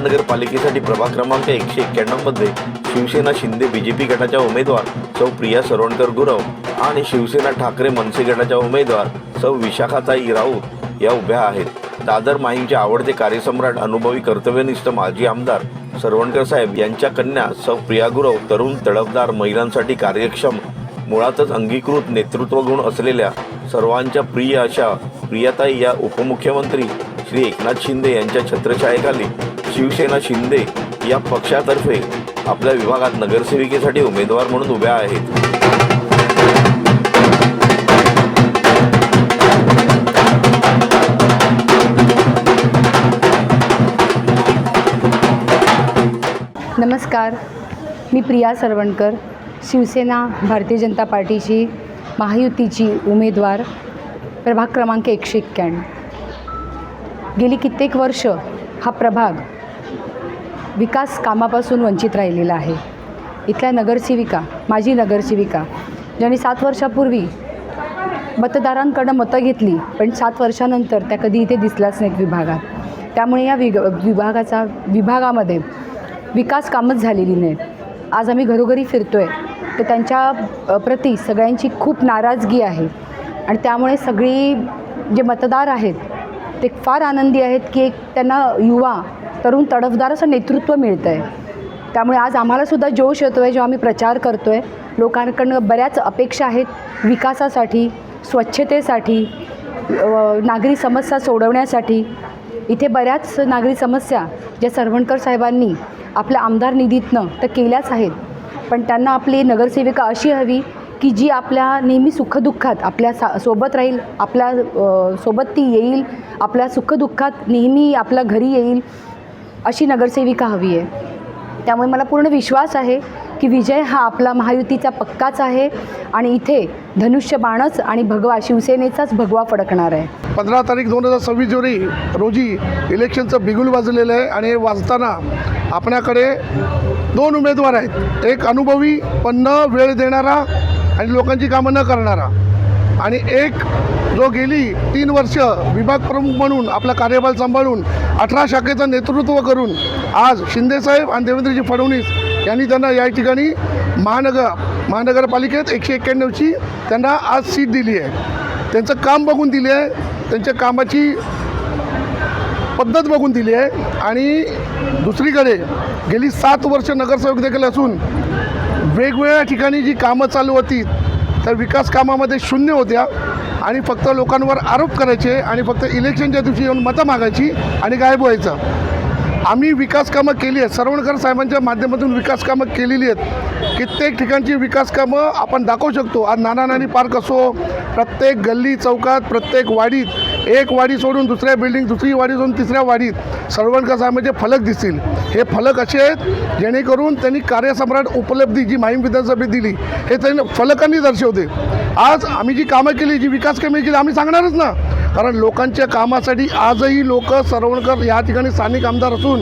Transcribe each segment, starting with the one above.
महानगरपालिकेसाठी प्रभाग क्रमांक 191 मध्ये शिवसेना शिंदे बीजेपी गटाच्या उमेदवार सौ प्रिया सरवणकर गुरव आणि शिवसेना ठाकरे मनसे गटाच्या उमेदवार सौ विशाखाताई राऊत या उभ्या आहेत. दादर माहीमचे आवडते कार्यसम्राट अनुभवी कर्तव्यनिष्ठ माजी आमदार सरवणकर साहेब यांच्या कन्या सौ प्रिया गुरव तरुण तडफदार महिलांसाठी कार्यक्षम मुळातच अंगीकृत नेतृत्वगुण असलेल्या सर्वांच्या प्रिय अशा प्रियाताई या उपमुख्यमंत्री श्री एकनाथ शिंदे यांच्या छत्रछायेखाली शिवसेना शिंदे या पक्षातर्फे आपल्या विभागात नगरसेविकेसाठी उमेदवार म्हणून उभ्या आहेत. नमस्कार, मी प्रिया सरवणकर, शिवसेना भारतीय जनता पार्टीची महायुतीची उमेदवार, प्रभाग क्रमांक 191. गेली कित्येक वर्ष हा प्रभाग विकास कामापासून वंचित राहिलेला आहे. इथल्या नगरसेविका, माजी नगरसेविका ज्यांनी 7 वर्षापूर्वी मतदारांकडं मतं घेतली, पण 7 वर्षानंतर त्या कधी इथे दिसल्याच नाहीत विभागात. त्यामुळे या विभागामध्ये विकास कामच झालेली नाहीत. आज आम्ही घरोघरी फिरतो आहे तर त्यांच्या प्रती सगळ्यांची खूप नाराजगी आहे आणि त्यामुळे सगळी जे मतदार आहेत ते फार आनंदी आहेत की एक त्यांना युवा तरुण तडफदार असं नेतृत्व मिळतं आहे. त्यामुळे आज आम्हालासुद्धा जोश येतो आहे जेव्हा आम्ही प्रचार करतो आहे. लोकांकडून बऱ्याच अपेक्षा आहेत विकासासाठी, स्वच्छतेसाठी, नागरी समस्या सोडवण्यासाठी. इथे बऱ्याच नागरी समस्या ज्या सरवणकर साहेबांनी आपल्या आमदार निधीतनं तर केल्याच आहेत, पण त्यांना आपली नगरसेविका अशी हवी की जी आपल्या नेहमी सुखदुःखात आपल्या सोबत राहील, आपल्या सोबत ती येईल, आपल्या सुखदुःखात नेहमी आपल्या घरी येईल, अशी नगरसेविका हवी आहे. त्यामुळे मला पूर्ण विश्वास आहे की विजय हा आपला महायुतीचा पक्काच आहे आणि इथे धनुष्यबाणच आणि भगवा शिवसेनेचाच भगवा फडकणार आहे. 15 तारीख 2026 रोजी इलेक्शनचं बिगुल वाजलेलं आहे आणि हे वाजताना आपल्याकडे 2 उमेदवार आहेत. एक अनुभवी पण न वेळ देणारा आणि लोकांची कामं न करणारा, आणि एक जो गेली 3 वर्ष विभाग प्रमुख म्हणून आपला कार्यभार सांभाळून 18 शाखेचं नेतृत्व करून आज शिंदेसाहेब आणि देवेंद्रजी फडणवीस यांनी त्यांना या ठिकाणी महानगरपालिकेत 191ची त्यांना आज सीट दिली आहे. त्यांचं काम बघून दिली आहे, त्यांच्या कामाची पद्धत बघून दिली आहे. आणि दुसरीकडे गेली 7 वर्ष नगरसेवक देखील असून वेगवेगळ्या ठिकाणी जी कामं चालू होती तर विकास कामामध्ये शून्य होत्या आणि फक्त लोकांवर आरोप करायचे आणि फक्त इलेक्शनच्या दिवशी येऊन मतं मागायची आणि गायब व्हायचं. आम्ही विकास कामं केली आहेत, सरवणकर साहेबांच्या माध्यमातून विकास कामं केलेली आहेत. कित्येक ठिकाणची विकास कामं आपण दाखवू शकतो. आज नाना पार्क असो, प्रत्येक गल्ली चौकात, प्रत्येक वाडीत, एक वाडी सोडून दुसऱ्या बिल्डिंग, दुसरी वाडी सोडून तिसऱ्या वाडीत सरवणकर साहेबांचे फलक दिसतील. हे फलक असे आहेत जेणेकरून त्यांनी कार्यसम्राट उपलब्धी जी माहीम विधानसभेत दिली हे त्यांनी फलकांनी दर्शवते. आज आम्ही जी कामं केली, जी विकास कामे केली, आम्ही सांगणारच ना, कारण लोकांच्या कामासाठी आजही लोक सरवणकर या ठिकाणी स्थानिक आमदार असून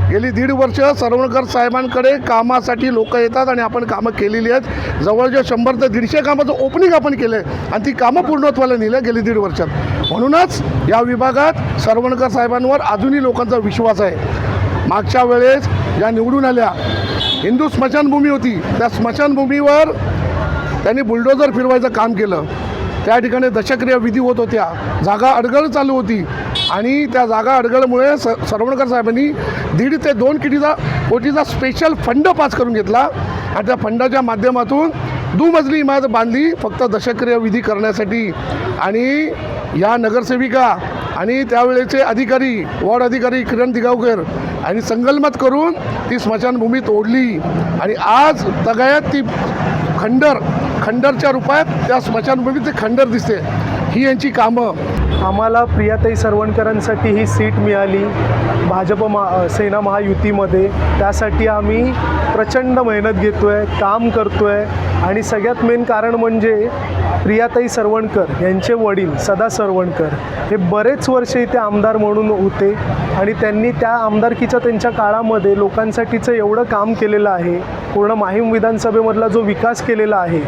गेली 1.5 वर्ष सरवणकर साहेबांकडे कामासाठी लोक येतात आणि आपण कामं केलेली आहेत. जवळजवळ 100 ते 150 कामाचं ओपनिंग आपण केलं आहे आणि ती कामं पूर्णत्वाला नेलं गेली 1.5 वर्षात. म्हणूनच या विभागात सरवणकर साहेबांवर अजूनही लोकांचा विश्वास आहे. मागच्या वेळेस ज्या निवडून आल्या, हिंदू स्मशानभूमी होती, त्या स्मशानभूमीवर त्यांनी बुलडोजर फिरवायचं काम केलं. त्या ठिकाणी दशक्रिया विधी होत होत्या, जागा अडगळ चालू होती आणि त्या जागा अडगळमुळे सरवणकर साहेबांनी 1.5 ते 2 कोटीचा स्पेशल फंड पास करून घेतला आणि त्या फंडाच्या माध्यमातून 2 मजली इमारत बांधली फक्त दशक्रिया विधी करण्यासाठी. आणि या नगरसेविका आणि त्यावेळेचे अधिकारी, वॉर्ड अधिकारी किरण दिगावकर आणि संगनमत करून ती स्मशानभूमी तोडली आणि आज तगायात ती खंडरच्या रूपात त्या स्मशानभूमीत ते खंडर दिसते. ही यांची कामं. आम्हाला प्रियाताई सरवणकरांसाठी ही सीट मिळाली भाजप सेना महायुतीमध्ये. त्यासाठी आम्ही प्रचंड मेहनत घेतो आहे, काम करतो आहे आणि सगळ्यात मेन कारण म्हणजे प्रियाताई सरवणकर यांचे वडील सदा सरवणकर हे बरेच वर्ष इथे आमदार म्हणून होते आणि त्यांनी त्या आमदारकीच्या त्यांच्या काळामध्ये लोकांसाठीचं एवढं काम केलेलं आहे. पूर्ण माहीम विधानसभेमधला जो विकास केलेला आहे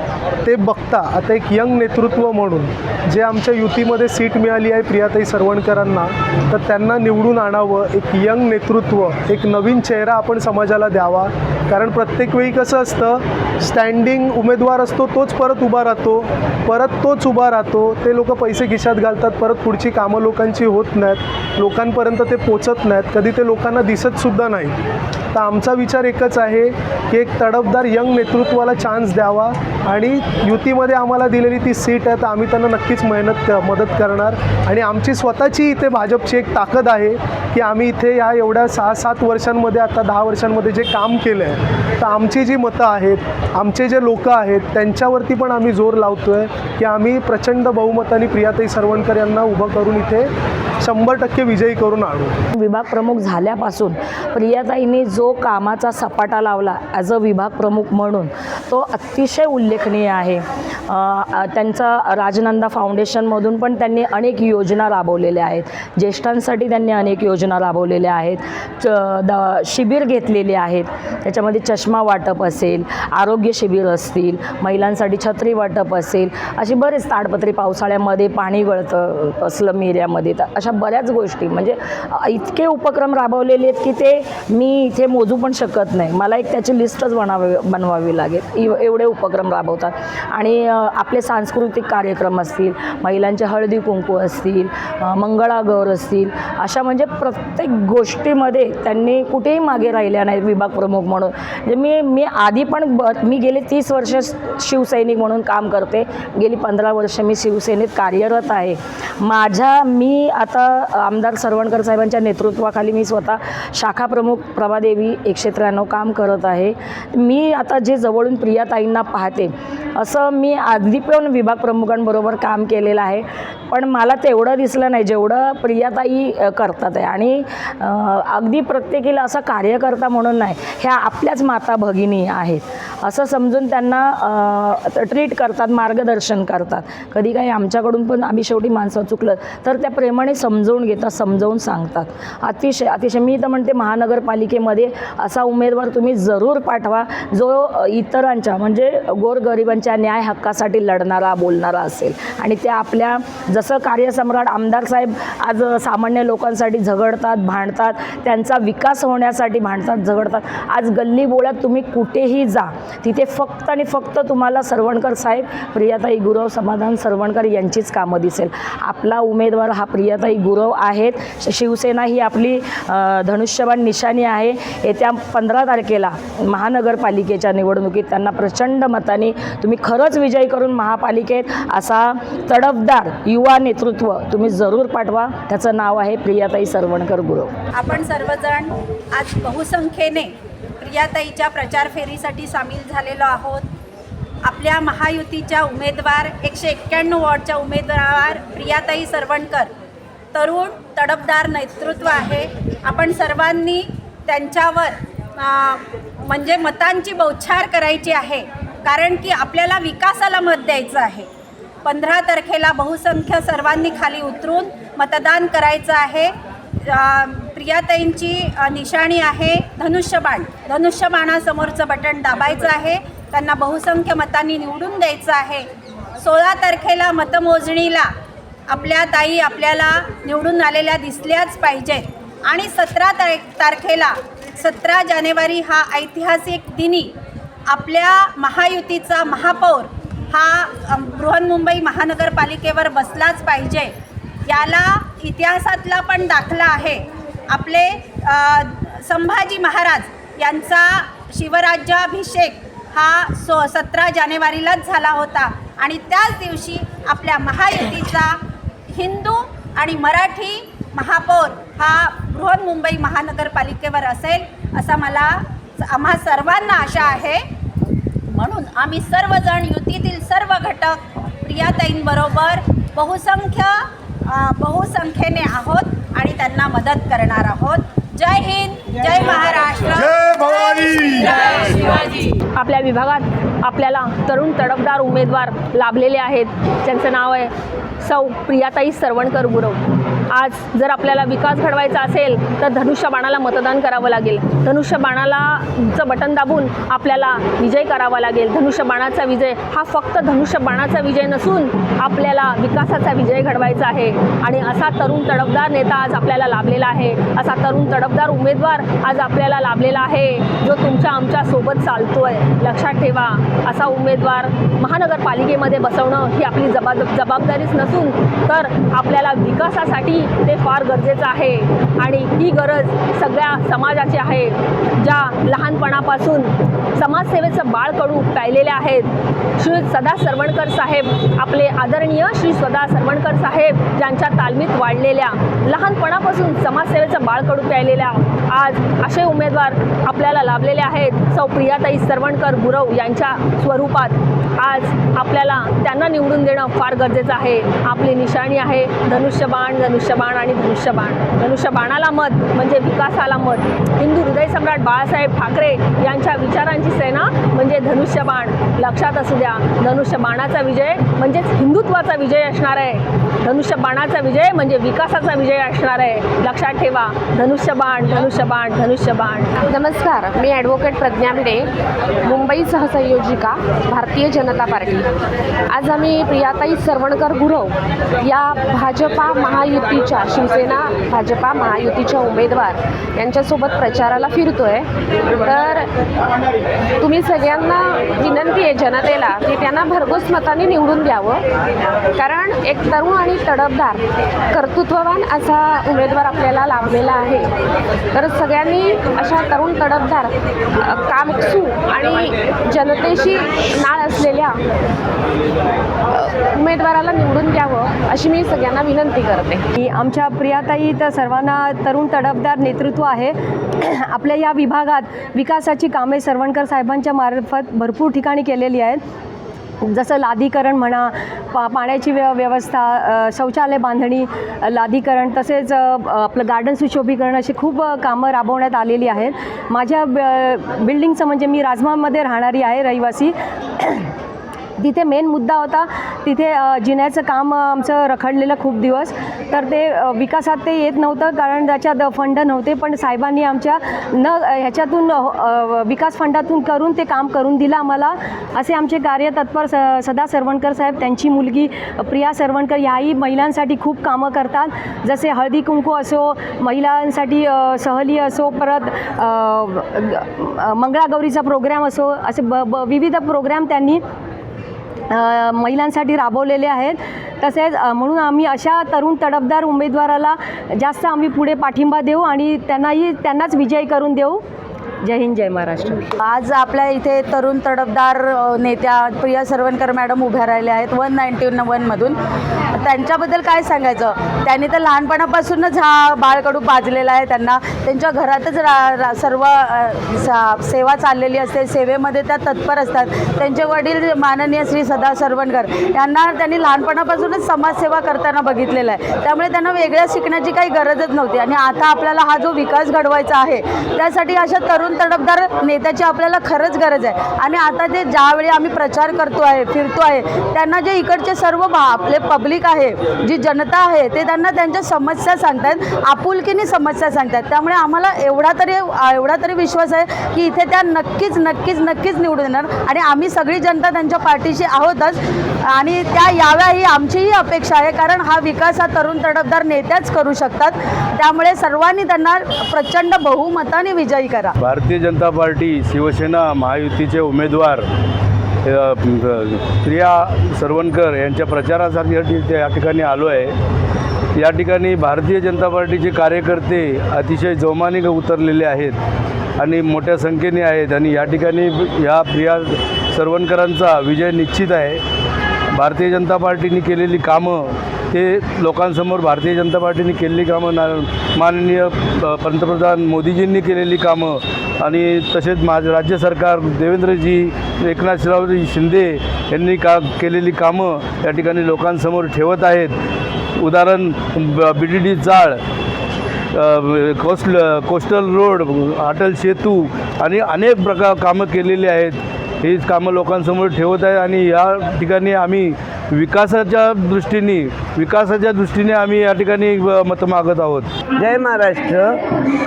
ते बघता आता एक यंग नेतृत्व म्हणून जे आमच्या युतीमध्ये सीट मिळाली मिळाली आहे प्रियाताई सरवणकरांना, तर त्यांना निवडून आणावं, एक यंग नेतृत्व, एक नवीन चेहरा आपण समाजाला द्यावा. कारण प्रत्येक वेळी कसं असतं, स्टँडिंग उमेदवार असतो तोच परत उभा राहतो, परत तोच उभा राहतो, ते लोक पैसे खिशात घालतात, परत पुढची कामं लोकांची होत नाहीत, लोकांपर्यंत ते पोचत नाहीत, कधी ते लोकांना दिसतसुद्धा नाही. तर आमचा विचार एकच आहे की एक तडफदार यंग नेतृत्वाला चान्स द्यावा आणि युतीमध्ये आम्हाला दिलेली ती सीट आहे तर आम्ही त्यांना नक्कीच मदत करणार. आणि आमची स्वतःची इथे भाजपची एक ताकद आहे की आम्ही इथे या एवढ्या 6-7 वर्षांमध्ये, आता 10 वर्षांमध्ये जे काम केलं आहे, तर आमची जी मतं आहेत, आमचे जे लोक आहेत, त्यांच्यावरती पण आम्ही जोर लावतो आहे की आम्ही प्रचंड बहुमताने प्रियाताई सरवणकर यांना उभं करून इथे 100% विजयी करून आणू. विभाग प्रमुख झाल्यापासून प्रियाताईंनी जो कामाचा सपाटा लावला ॲज अ विभाग प्रमुख म्हणून, तो अतिशय उल्लेखनीय आहे. त्यांचा राजनंदा फाउंडेशनमधून पण त्यांनी अनेक योजना राबवलेल्या आहेत. ज्येष्ठांसाठी त्यांनी अनेक योजना राबवलेल्या आहेत. शिबिर घेतलेले आहेत. त्याच्यामध्ये चष्मा वाटप असेल, आरोग्य शिबिर असतील, महिलांसाठी छत्री वाटप असेल, अशी बरेच ताडपत्री, पावसाळ्यामध्ये पाणी गळतं अस्लम एरियामध्ये, तर अशा बऱ्याच गोष्टी, म्हणजे इतके उपक्रम राबवलेले आहेत की ते मी इथे मोजू पण शकत नाही. मला एक त्याची लिस्टच बनवावी लागेल, एवढे उपक्रम राबवतात. आणि आपले सांस्कृतिक कार्यक्रम असतील, महिलांचे हळदी कुंकू असतील, मंगळागौर असतील, अशा म्हणजे प्रत्येक गोष्टीमध्ये त्यांनी कुठेही मागे राहिल्या नाहीत विभाग प्रमुख म्हणून. म्हणजे मी आधी पण मी गेले 30 वर्ष शिवसैनिक म्हणून काम करते, गेली 15 वर्ष मी शिवसेनेत कार्यरत आहे. मी आता आमदार सरवणकर साहेबांच्या नेतृत्वाखाली मी स्वतः शाखा प्रमुख प्रभादेवी 193 काम करत आहे. मी आता जे जवळून प्रियाताईंना पाहते, असं मी आधी पण विभाग प्रमुखांबरोबर काम केलेलं आहे, पण मला तेवढं दिसलं नाही जेवढं प्रियाताई करतात आहे. आणि अगदी प्रत्येकीला असं कार्यकर्ता म्हणून नाही, ह्या आपल्याच माता भगिनी आहेत असं समजून त्यांना ट्रीट करतात, मार्गदर्शन करतात. कधी काही आमच्याकडून पण आम्ही शेवटी माणसं चुकलं तर त्या प्रेमाने समजवून घेतात, समजावून सांगतात. अतिशय मी तर म्हणते महानगरपालिकेमध्ये असा उमेदवार तुम्ही जरूर पाठवा जो इतरांच्या म्हणजे गोरगरिबांच्या न्याय हक्कासाठी लढणारा, बोलणारा असेल. आणि त्या आपल्या जसं कार्यसम्राट आमदार साहेब आज सामान्य लोकांसाठी झगडतात, भांडतात, त्यांचा विकास होण्यासाठी भांडतात, झगडतात. आज गल्ली बोळ्यात तुम्ही कुठेही जा, तिथे फक्त आणि फक्त तुम्हाला सरवणकर साहेब, प्रियाताई गुरव, समाधान सरवणकर यांचीच कामं दिसेल. आपला उमेदवार हा प्रियाताई गुरव आहेत. शिवसेना ही आपली धनुष्यबाण निशाणी आहे. येत्या 15 तारखेला महानगरपालिकेच्या निवडणुकीत त्यांना प्रचंड मताने तुम्ही खरंच विजयी करून महापालिकेत असा तडफदार युवा नेतृत्व तुम्ही जरूर पाठवा. त्याचं नाव आहे प्रियाताई सरवणकर गुरव. आपण सर्वजण आज बहुसंख्येने प्रियाताईच्या प्रचार फेरीसाठी सामील झालेलो आहोत. आपल्या महायुतीच्या उमेदवार 191 वॉर्डच्या उमेदवार प्रियाताई सरवणकर तरुण तडफदार नेतृत्व आहे. आपण सर्वांनी त्यांच्यावर म्हणजे मतांची बौछार करायची आहे, कारण की आपल्याला विकासाला मत द्यायचं आहे. 15 तारखेला बहुसंख्य सर्वांनी खाली उतरून मतदान करायचं आहे. प्रियाताईंची निशाणी आहे धनुष्यबाण. धनुष्यबाणासमोरचं बटन दाबायचं आहे, त्यांना बहुसंख्य मतांनी निवडून द्यायचं आहे. 16 तारखेला मतमोजणीला आपल्या ताई आपल्याला निवडून आलेल्या दिसल्याच पाहिजेत. आणि 17 तारखेला 17 जानेवारी हा ऐतिहासिक दिनी आपल्या महायुतीचा महापौर हा बृहन्मुंबई महानगरपालिकेवर बसलाच पाहिजे. याला इतिहासातला पण दाखला आहे. आपले संभाजी महाराज यांचा शिवराज्याभिषेक हा 17 जानेवारीलाच झाला होता. आणि त्याच दिवशी आपल्या महायुतीचा हिंदू आणि मराठी महापौर हा बृहन्मुंबई महानगरपालिकेवर असेल असा आम्हा सर्वांना आशा आहे. म्हणून आम्ही सर्वजण युतीतील सर्व घटक प्रियाताईंबरोबर बहुसंख्येने आहोत आणि त्यांना मदत करणार आहोत. जय हिंद, जय महाराष्ट्र, जय भवानी, जय शिवाजी. आपल्या विभागात आपल्याला तरुण तडफदार उमेदवार लाभलेले आहेत. त्यांचं नाव आहे सौ प्रियाताई सरवणकर गुरव. आज जर आपल्याला विकास घडवायचा असेल तर धनुष्यबाणाला मतदान करावं लागेल. धनुष्यबाणालाचं बटन दाबून आपल्याला विजय करावा लागेल. धनुष्यबाणाचा विजय हा फक्त धनुष्यबाणाचा विजय नसून आपल्याला विकासाचा विजय घडवायचा आहे. आणि असा तरुण तडफदार नेता आज आपल्याला लाभलेला आहे, असा तरुण तडफदार उमेदवार आज आपल्याला लाभलेला आहे, जो तुमच्या आमच्या सोबत चालतोय. लक्षात ठेवा, असा उमेदवार महानगरपालिकेमध्ये बसवणं ही आपली जबाबदारीच नसून तर आपल्याला विकासासाठी ते फार गरजेचं आहे. आणि ही गरज सगळ्या समाजाची आहे, ज्या लहानपणापासून समाजसेवेचं बाळकडू प्यायलेले आहेत. श्री सदा सरवणकर साहेब, आपले आदरणीय श्री सदा सरवणकर साहेब, ज्यांच्या तालमीत वाढलेल्या, लहानपणापासून समाजसेवेचं बाळकडू प्यायलेल्या आज असे उमेदवार आपल्याला लाभलेले आहेत. सौ प्रियाताई सरवणकर गुरव यांच्या स्वरूपात आज आपल्याला त्यांना निवडून देणं फार गरजेचं आहे. आपली निशाणी आहे धनुष्यबाण, धनुष्यबाण आणि धनुष्यबाण. धनुष्यबाणाला मत म्हणजे विकासाला मत. हिंदू हृदयसम्राट बाळासाहेब ठाकरे यांच्या विचारांची सेना म्हणजे धनुष्यबाण. लक्षात असू द्या, धनुष्यबाणाचा विजय म्हणजेच हिंदुत्वाचा विजय असणार आहे. धनुष्यबाणाचा विजय म्हणजे विकासाचा विजय असणार आहे. लक्षात ठेवा, धनुष्यबाण, धनुष्यबाण, धनुष्यबाण. नमस्कार, मी ॲडव्होकेट प्रज्ञा भिडे, मुंबई सहसंयोजिका, भारतीय जनता पार्टी. आज आम्ही प्रियाताई सरवणकर गुरव या भाजपा महायुतीच्या, शिवसेना भाजपा महायुतीच्या उमेदवार यांच्यासोबत प्रचाराला फिरतोय. तर तुम्ही सगळ्यांना विनंती आहे जनतेला की त्यांना भरघोस मताने निवडून द्यावं, कारण एक तरुण आणि तडफदार कर्तृत्ववान असा उमेदवार आपल्याला लाभलेला आहे. तर सगळ्यांनी अशा तरुण तडफदार, कामसू आणि जनतेशी नाळ असलेल्या उमेदवाराला निवडून द्यावं अशी मी सगळ्यांना विनंती करते. आमच्या प्रियाताई तर सर्वांना तरुण तडफदार नेतृत्व आहे. आपल्या या विभागात विकासाची कामे सरवणकर साहेबांच्या मार्फत भरपूर ठिकाणी केलेली आहेत. जसं लादीकरण म्हणा, पाण्याची व्यवस्था, शौचालय बांधणी, लादीकरण, तसेच आपलं गार्डन सुशोभीकरण, अशी खूप कामं राबवण्यात आलेली आहेत. माझ्या बिल्डिंगचं म्हणजे मी राजमहालमध्ये राहणारी आहे, रहिवासी. तिथे मेन मुद्दा होता, तिथे जिन्याचं काम आमचं रखडलेलं खूप दिवस. तर ते विकासात ते येत नव्हतं कारण त्याच्यात फंड नव्हते. पण साहेबांनी आमच्या ह्याच्यातून विकास फंडातून करून ते काम करून दिलं आम्हाला. असे आमचे कार्यतत्पर सदा सरवणकर साहेब, त्यांची मुलगी प्रिया सरवणकर, याही महिलांसाठी खूप कामं करतात. जसे हळदी कुंकू असो, महिलांसाठी सहली असो, परत मंगळागौरीचा प्रोग्राम असो, असे विविध प्रोग्राम त्यांनी महिलांसाठी राबवलेले आहेत. तसेच म्हणून आम्ही अशा तरुण तडफदार उमेदवाराला जास्त आम्ही पुढे पाठिंबा देऊ आणि त्यांनाच विजयी करून देऊ. जय हिंद, जय महाराष्ट्र. आज आपल्या इथे तरुण तडफदार नेत्या प्रिया सरवणकर मॅडम उभ्या राहिल्या आहेत 191मधून. त्यांच्याबद्दल काय सांगायचं, त्यांनी तर लहानपणापासूनच हा बाळकडू पाजलेला आहे. त्यांना त्यांच्या घरातच सर्व सेवा चाललेली असते, सेवेमध्ये त्या तत्पर असतात. त्यांचे वडील माननीय श्री सदा सरवणकर यांना त्यांनी लहानपणापासूनच समाजसेवा करताना बघितलेला आहे. त्यामुळे त्यांना वेगळ्या शिकण्याची काही गरजच नव्हती. आणि आता आपल्याला हा जो विकास घडवायचा आहे त्यासाठी अशा तरुण तडफदार नेत्याची आपल्याला खरंच गरज आहे. आणि आता ते ज्यावेळी आम्ही प्रचार करतो आहे, फिरतो आहे, त्यांना जे इकडचे सर्व आपले पब्लिक आहे, जी जनता आहे, ते त्यांना त्यांच्या समस्या सांगतात, आपुलकीने समस्या सांगतात. त्यामुळे आम्हाला एवढा तरी विश्वास आहे की इथे त्या नक्कीच निवडून येणार. आणि आम्ही सगळी जनता त्यांच्या पाठीशी आहोतच आणि त्या याव्या ही आमचीही अपेक्षा आहे, कारण हा विकास हा तरुण तडफदार नेत्याच करू शकतात. त्यामुळे सर्वांनी त्यांना प्रचंड बहुमताने विजयी करा. भारतीय जनता पार्टी, शिवसेना महायुतीचे उमेदवार प्रिया सरवणकर यांच्या प्रचारासाठी या ठिकाणी आलो आहे. या ठिकाणी भारतीय जनता पार्टीचे कार्यकर्ते अतिशय जोमाने उतरलेले आहेत आणि मोठ्या संख्येने आहेत. आणि या ठिकाणी या प्रिया सरवणकरांचा विजय निश्चित आहे. भारतीय जनता पार्टीने केलेली कामं, ते लोकांसमोर भारतीय जनता पार्टीने केलेली कामं, माननीय पंतप्रधान मोदीजींनी केलेली कामं आणि तसेच राज्य सरकार देवेंद्रजी, एकनाथरावजी शिंदे यांनी केलेली कामं या ठिकाणी लोकांसमोर ठेवत आहेत. उदाहरण BDD चाळ, कोस्टल रोड, अटल सेतू आणि अनेक कामं केलेली आहेत. ही कामं लोकांसमोर ठेवत आहे. आणि या ठिकाणी आम्ही विकासाच्या दृष्टीने आम्ही या ठिकाणी मतं मागत आहोत. जय महाराष्ट्र.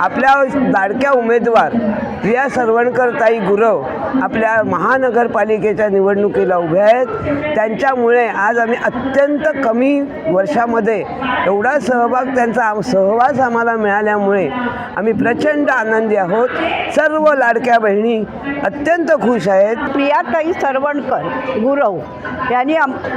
आपल्या लाडक्या उमेदवार प्रिया सरवणकर ताई गुरव आपल्या महानगरपालिकेच्या निवडणुकीला उभ्या आहेत. त्यांच्यामुळे आज आम्ही अत्यंत कमी वर्षामध्ये एवढा त्यांचा सहवास आम्हाला मिळाल्यामुळे आम्ही प्रचंड आनंदी आहोत. सर्व लाडक्या बहिणी अत्यंत खुश आहेत. प्रियाताई सरवणकर गुरव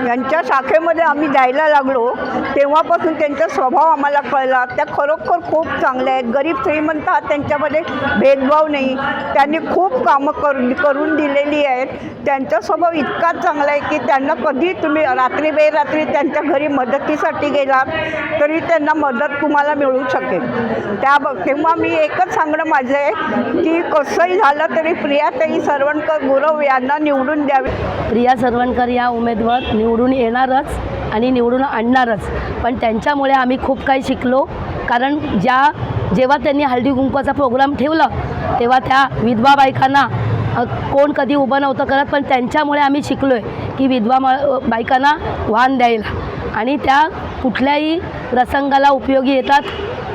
यांच्या शाखेमध्ये आम्ही जायला लागलो तेव्हापासून त्यांचा स्वभाव आम्हाला कळला. त्या खरोखर खूप चांगल्या आहेत. गरीब श्रीमंत हा त्यांच्यामध्ये भेदभाव नाही. त्यांनी खूप कामं करून दिलेली आहेत. त्यांचा स्वभाव इतका चांगला आहे की त्यांना कधी तुम्ही रात्री बेरात्री त्यांच्या घरी मदतीसाठी गेलात तरी त्यांना मदत तुम्हाला मिळू शकेल. तेव्हा मी एकच सांगणं माझं आहे की कसंही झालं तरी प्रियाताई सरवणकर गुरव यांना निवडून द्यावे. प्रिया सरवणकर या उमेदवार निवडून येणारच आणि निवडून आणणारच. पण त्यांच्यामुळे आम्ही खूप काही शिकलो. कारण जेव्हा त्यांनी हळदी कुंकवाचा प्रोग्राम ठेवला तेव्हा त्या विधवा बायकांना कोण कधी उभं नव्हतं करत. पण त्यांच्यामुळे आम्ही शिकलो आहे की विधवा बायकांना वाण द्यायला आणि त्या कुठल्याही प्रसंगाला उपयोगी येतात.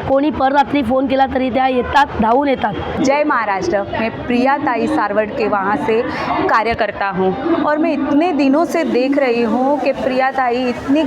कोणी पररात्री फ़ोन किया तरी त्या येतात, धावून येतात. जय महाराष्ट्र. मैं प्रियाताई सारवड़के वहाँ से कार्य करता हूँ और मैं इतने दिनों से देख रही हूँ कि प्रियाताई इतनी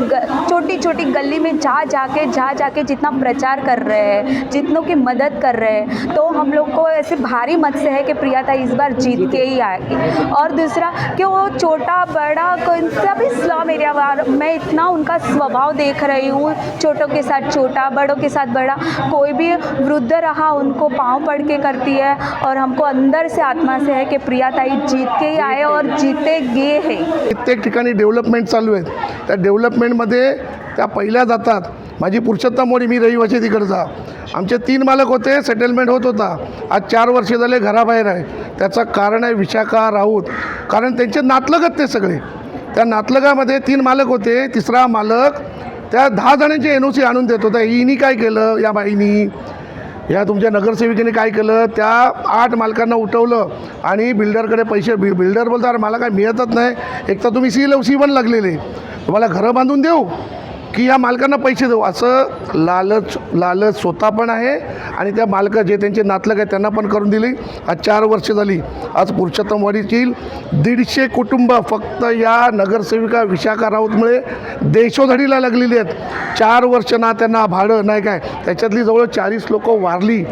छोटी छोटी गली में जा जाके जितना प्रचार कर रहे हैं, जितनों की मदद कर रहे हैं, तो हम लोग को ऐसे भारी मत से है कि प्रियाताई इस बार जीत के ही आएगी. और दूसरा कि वो छोटा बड़ा कौन सा भी स्लम एरिया मैं इतना उनका स्वभाव देख रही हूँ. छोटों के साथ छोटा, बड़ों के साथ बड़ा, कोई भी वृद्ध रहा उनको पाँव पड़ के करती है. और हमको अंदर से आत्मा से है कि प्रियाताई जीत के ही आए और जीतेगे है. प्रत्येक ठिकाणी डेव्हलपमेंट चालू आहे. त्या डेव्हलपमेंटमध्ये त्या पहिल्या जातात. माझी पुरुषोत्तम मोडी, मी रहिवासी तिकडचा. आमचे 3 मालक होते, सेटलमेंट होत होता. आज 4 वर्ष झाले घराबाहेर आहे. त्याचं कारण आहे विशाखा राऊत. कारण त्यांचे नातलगत ते सगळे. त्या नातलगामध्ये 3 मालक होते. तिसरा मालक त्या 10 जणांची NOC आणून देत होता. हिनी काय केलं, या बाईनी, या तुमच्या नगरसेविकेने काय केलं, त्या 8 मालकांना उठवलं आणि बिल्डरकडे पैसे. बिल्डर बोलतात अरे मला काय मिळतच नाही. एक तर तुम्ही C1 लागलेले, तुम्हाला घरं बांधून देऊ की या मालकांना पैसे देऊ, असं लालच स्वतः पण आहे. आणि त्या मालकं जे त्यांचे नातलग आहेत त्यांना पण करून दिली. आज 4 वर्ष झाली. आज पुरुषोत्तमवाडीतील 150 कुटुंब फक्त या नगरसेविका विशाखा राऊतमुळे देशोधडीला लागलेली आहेत. 4 वर्ष ना त्यांना भाडं नाही काय. त्याच्यातली जवळ 40 लोक वारली.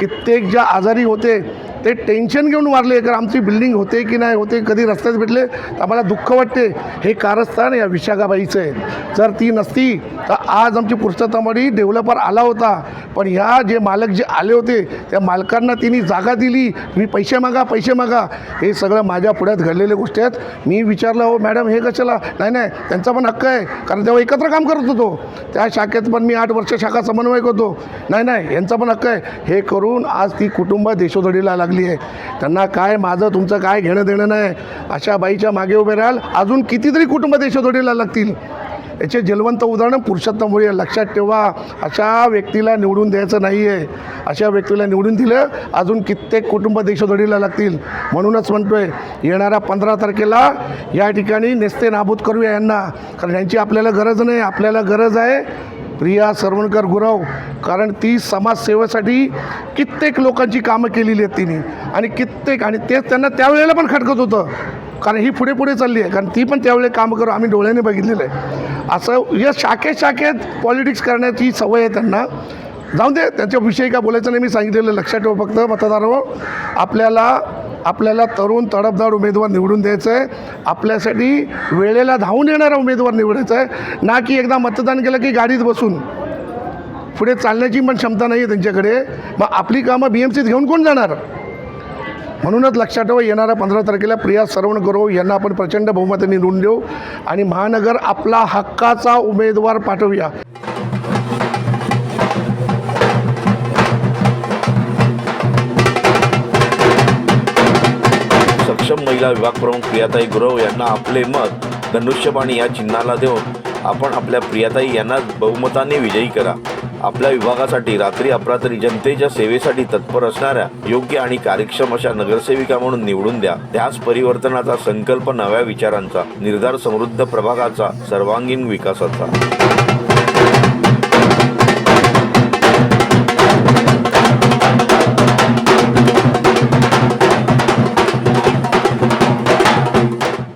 कित्येक ज्या आजारी होते ते टेन्शन घेऊन वारले. कारण आमची बिल्डिंग होते की नाही होते, कधी रस्त्यात भेटले तर आम्हाला दुःख वाटते. हे कारस्थान या विशाखाबाईचं आहे. जर ती नसती तर आज आमची पुरुषोत्तमवाडी डेव्हलपर आला होता. पण ह्या जे मालक जे आले होते त्या मालकांना तिने जागा दिली. तुम्ही पैसे मागा. हे सगळं माझ्या पुढ्यात घडलेल्या गोष्टी आहेत. मी विचारलं हो मॅडम हे कशाला. नाही त्यांचा पण हक्क आहे. कारण तेव्हा एकत्र काम करत होतो त्या शाखेत. पण मी 8 वर्ष शाखा समन्वयक होतो. नाही यांचा पण हक्क आहे. हे करून आज ती कुटुंब देशोधडीला लागली आहे. त्यांना काय माझं तुमचं काय घेणं देणं नाही. अशा बाईच्या मागे उभे राहाल अजून कितीतरी कुटुंब देशोधडीला लागतील. याचे जलवंत उदाहरण पुरुषोत्तम मोडी. लक्षात ठेवा, अशा व्यक्तीला निवडून द्यायचं नाही आहे. अशा व्यक्तीला निवडून दिलं अजून कित्येक कुटुंब देशोधडीला लागतील. म्हणूनच म्हणतोय येणाऱ्या 15 तारखेला या ठिकाणी नेस्ते नाबूद करूया यांना. कारण यांची आपल्याला गरज नाही. आपल्याला गरज आहे प्रिया सरवणकर गुरव. कारण ती समाजसेवेसाठी कित्येक लोकांची कामं केलेली आहेत तिने. आणि तेच त्यांना त्यावेळेला पण खटकत होतं. कारण ही पुढे चालली आहे. कारण ती पण त्यावेळेला काम करू आम्ही डोळ्याने बघितलेलं आहे. असं या शाखेत पॉलिटिक्स करण्याची सवय आहे त्यांना. जाऊन दे, त्यांच्याविषयी काय बोलायचं नाही. मी सांगितलेलं लक्षात ठेवा. फक्त मतदारांनो, आपल्याला तरुण तडफदार उमेदवार निवडून द्यायचं आहे. आपल्यासाठी वेळेला धावून येणारा उमेदवार निवडायचा आहे. ना की एकदा मतदान केलं की गाडीत बसून पुढे चालण्याची पण क्षमता नाही आहे त्यांच्याकडे. मग आपली कामं BMCत घेऊन कोण जाणार. म्हणूनच लक्षात ठेवा येणाऱ्या 15 तारखेला प्रिया सरवणकर गुरव यांना आपण प्रचंड बहुमताने निवडून देऊ आणि महानगर आपला हक्काचा उमेदवार पाठवूया. सक्षम महिला विभाग प्रमुख प्रियाताई गुरव यांना आपले मत धनुष्यबाणी या चिन्हाला देऊन आपण आपल्या प्रियाताई यांना बहुमताने विजयी करा. आपल्या विभागासाठी रात्री अपरात्री जनतेच्या सेवेसाठी तत्पर असणाऱ्या योग्य आणि कार्यक्षम अशा नगरसेविका म्हणून निवडून द्या. त्याच परिवर्तनाचा संकल्प, नव्या विचारांचा निर्धार, समृद्ध प्रभागाचा, सर्वांगीण विकासाचा.